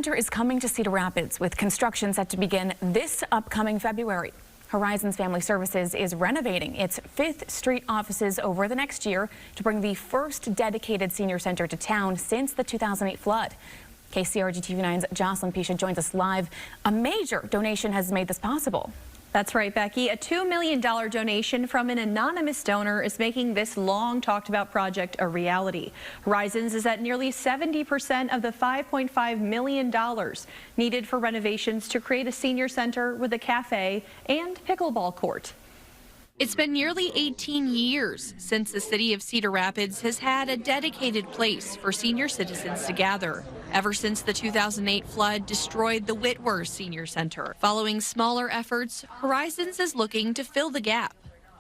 Center is coming to Cedar Rapids with construction set to begin this upcoming February. Horizons Family Services is renovating its 5th Street offices over the next year to bring the first dedicated senior center to town since the 2008 flood. KCRG TV9's Jocelyn Pisha joins us live. A major donation has made this possible. That's right, Becky. A $2 million donation from an anonymous donor is making this long talked about project a reality. Horizons is at nearly 70% of the $5.5 million needed for renovations to create a senior center with a cafe and pickleball court. It's been nearly 18 years since the city of Cedar Rapids has had a dedicated place for senior citizens to gather. Ever since the 2008 flood destroyed the Whitworth Senior Center. Following smaller efforts, Horizons is looking to fill the gap.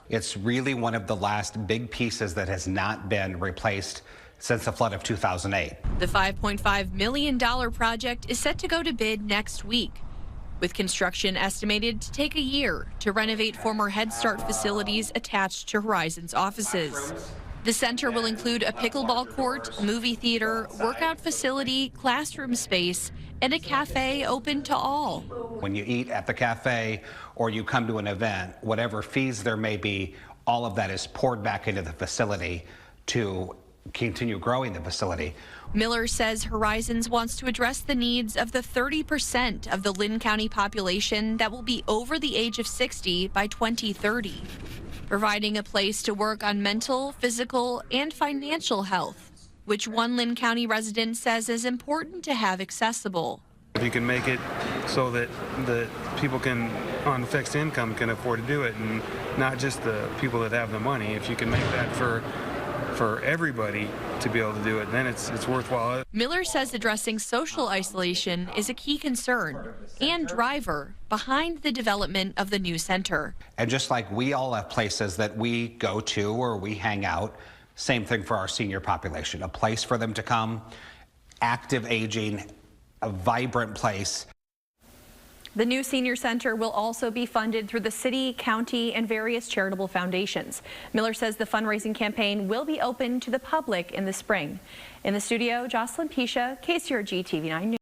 It's really one of the last big pieces that has not been replaced since the flood of 2008. The $5.5 million project is set to go to bid next week, with construction estimated to take a year to renovate former Head Start facilities attached to Horizons offices. The center will include a pickleball court, movie theater, workout facility, classroom space, and a cafe open to all. When you eat at the cafe or you come to an event, whatever fees there may be, all of that is poured back into the facility to continue growing the facility. Miller says Horizons wants to address the needs of the 30% of the Linn County population that will be over the age of 60 by 2030, providing a place to work on mental, physical, and financial health, which one Linn County resident says is important to have accessible. If you can make it so that the people can, on fixed income, can afford to do it, and not just the people that have the money, if you can make that for everybody to be able to do it, then it's worthwhile. Miller says addressing social isolation is a key concern and driver behind the development of the new center. And just like we all have places that we go to or we hang out, same thing for our senior population, a place for them to come, active aging, a vibrant place. The new senior center will also be funded through the city, county, and various charitable foundations. Miller says the fundraising campaign will be open to the public in the spring. In the studio, Jocelyn Pisha, KCRG TV9 News.